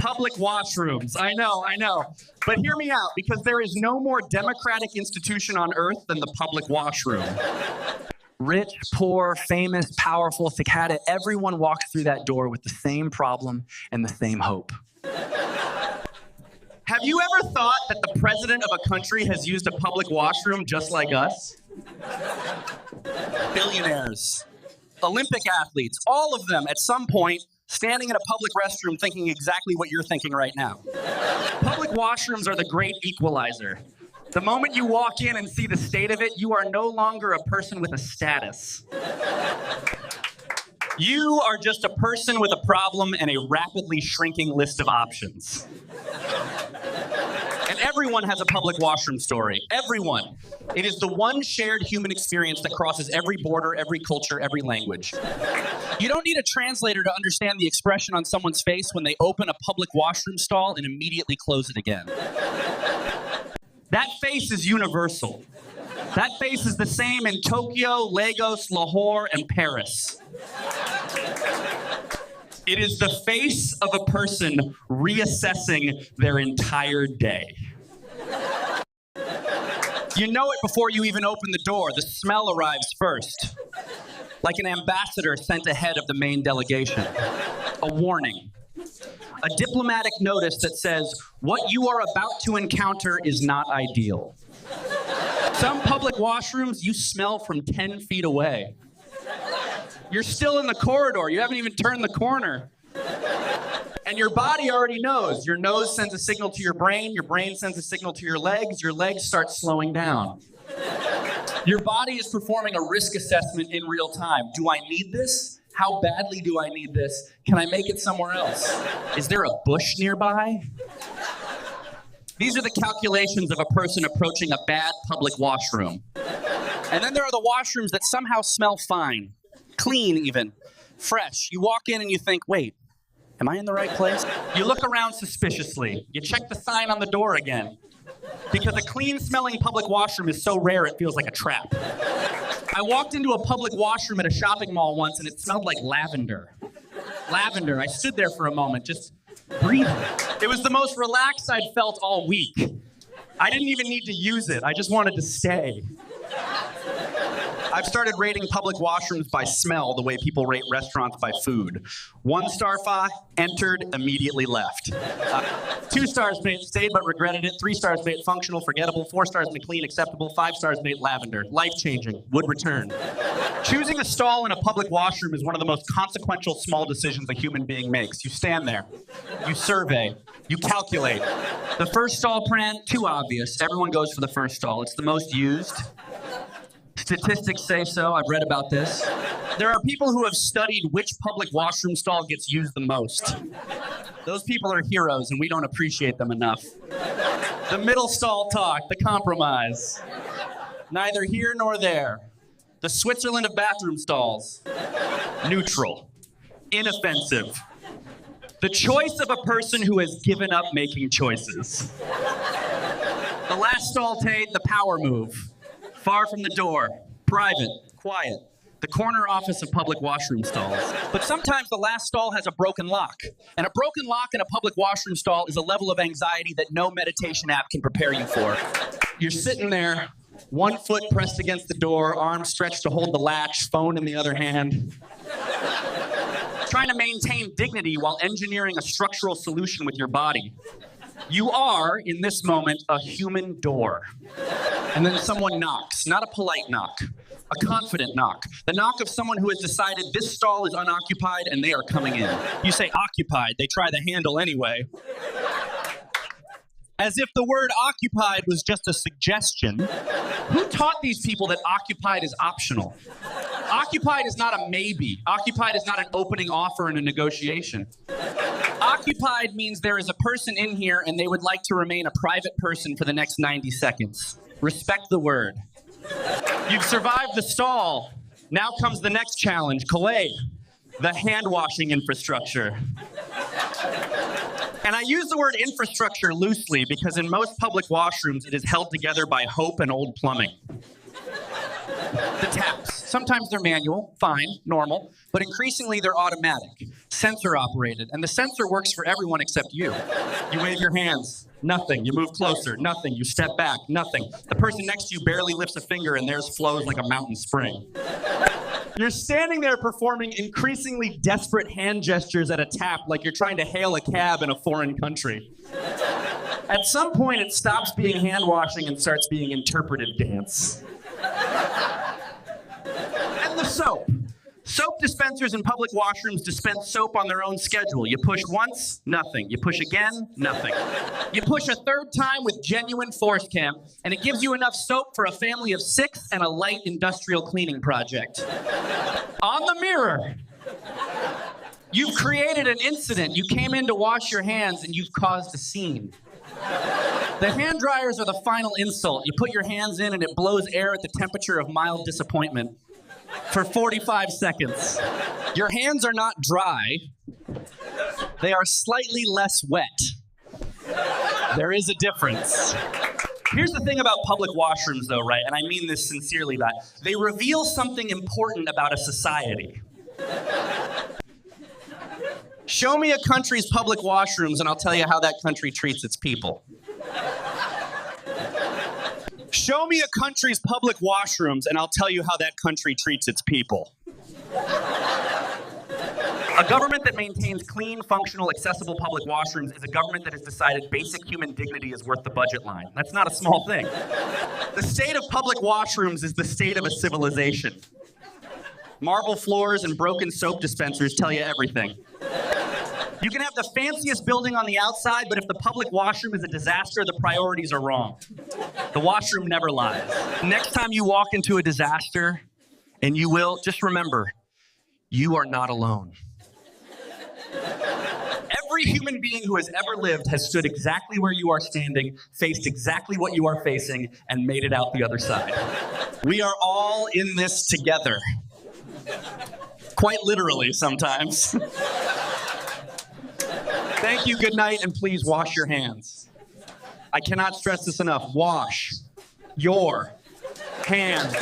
Public washrooms. I know. But hear me out, because there is no more democratic institution on earth than the public washroom. Rich, poor, famous, powerful, cicada, everyone walks through that door with the same problem and the same hope. Have you ever thought that the president of a country has used a public washroom just like us? Billionaires, Olympic athletes, all of them at some point standing in a public restroom thinking exactly what you're thinking right now. Public washrooms are the great equalizer. The moment you walk in and see the state of it, you are no longer a person with a status. You are just a person with a problem and a rapidly shrinking list of options. And everyone has a public washroom story. Everyone. It is the one shared human experience that crosses every border, every culture, every language. You don't need a translator to understand the expression on someone's face when they open a public washroom stall and immediately close it again. That face is universal. That face is the same in Tokyo, Lagos, Lahore, and Paris. It is the face of a person reassessing their entire day. You know it before you even open the door. The smell arrives first, like an ambassador sent ahead of the main delegation. A warning. A diplomatic notice that says, what you are about to encounter is not ideal. Some public washrooms, you smell from 10 feet away. You're still in the corridor. You haven't even turned the corner. And your body already knows. Your nose sends a signal to your brain sends a signal to your legs start slowing down. Your body is performing a risk assessment in real time. Do I need this? How badly do I need this? Can I make it somewhere else? Is there a bush nearby? These are the calculations of a person approaching a bad public washroom. And then there are the washrooms that somehow smell fine, clean even, fresh. You walk in and you think, wait, am I in the right place? You look around suspiciously. You check the sign on the door again. Because a clean-smelling public washroom is so rare it feels like a trap. I walked into a public washroom at a shopping mall once and it smelled like lavender. Lavender. I stood there for a moment, just breathing. It was the most relaxed I'd felt all week. I didn't even need to use it. I just wanted to stay. I've started rating public washrooms by smell the way people rate restaurants by food. 1 star fa, entered, immediately left. 2 stars made stayed but regretted it. 3 stars made functional, forgettable. 4 stars made clean, acceptable. 5 stars made lavender, life-changing, would return. Choosing a stall in a public washroom is one of the most consequential small decisions a human being makes. You stand there, you survey, you calculate. The first stall plan, too obvious. Everyone goes for the first stall. It's the most used. Statistics say so. I've read about this. There are people who have studied which public washroom stall gets used the most. Those people are heroes, and we don't appreciate them enough. The middle stall talk, the compromise. Neither here nor there. The Switzerland of bathroom stalls. Neutral. Inoffensive. The choice of a person who has given up making choices. The last stall take, the power move. Far from the door, private, quiet, the corner office of public washroom stalls. But sometimes the last stall has a broken lock. And a broken lock in a public washroom stall is a level of anxiety that no meditation app can prepare you for. You're sitting there, 1 foot pressed against the door, arms stretched to hold the latch, phone in the other hand. Trying to maintain dignity while engineering a structural solution with your body. You are, in this moment, a human door. And then someone knocks, not a polite knock, a confident knock. The knock of someone who has decided this stall is unoccupied and they are coming in. You say occupied, they try the handle anyway. As if the word occupied was just a suggestion. Who taught these people that occupied is optional? Occupied is not a maybe. Occupied is not an opening offer in a negotiation. Occupied means there is a person in here and they would like to remain a private person for the next 90 seconds. Respect the word. You've survived the stall. Now comes the next challenge, collate, the hand-washing infrastructure. And I use the word infrastructure loosely because in most public washrooms, it is held together by hope and old plumbing. The taps. Sometimes they're manual, fine, normal, but increasingly they're automatic. Sensor operated, and the sensor works for everyone except you. You wave your hands, nothing. You move closer, nothing. You step back, nothing. The person next to you barely lifts a finger and theirs flows like a mountain spring. You're standing there performing increasingly desperate hand gestures at a tap like you're trying to hail a cab in a foreign country. At some point, it stops being hand washing and starts being interpretive dance. And the soap. Soap dispensers in public washrooms dispense soap on their own schedule. You push once, nothing. You push again, nothing. You push a third time with genuine force cam, and it gives you enough soap for a family of 6 and a light industrial cleaning project. On the mirror, you've created an incident. You came in to wash your hands, and you've caused a scene. The hand dryers are the final insult. You put your hands in, and it blows air at the temperature of mild disappointment. For 45 seconds. Your hands are not dry. They are slightly less wet. There is a difference. Here's the thing about public washrooms, though, right? And I mean this sincerely, that they reveal something important about a society. Show me a country's public washrooms, and I'll tell you how that country treats its people. Show me a country's public washrooms, and I'll tell you how that country treats its people. A government that maintains clean, functional, accessible public washrooms is a government that has decided basic human dignity is worth the budget line. That's not a small thing. The state of public washrooms is the state of a civilization. Marble floors and broken soap dispensers tell you everything. You can have the fanciest building on the outside, but if the public washroom is a disaster, the priorities are wrong. The washroom never lies. Next time you walk into a disaster, and you will, just remember, you are not alone. Every human being who has ever lived has stood exactly where you are standing, faced exactly what you are facing, and made it out the other side. We are all in this together. Quite literally sometimes. Thank you, good night, and please wash your hands. I cannot stress this enough. Wash your hands.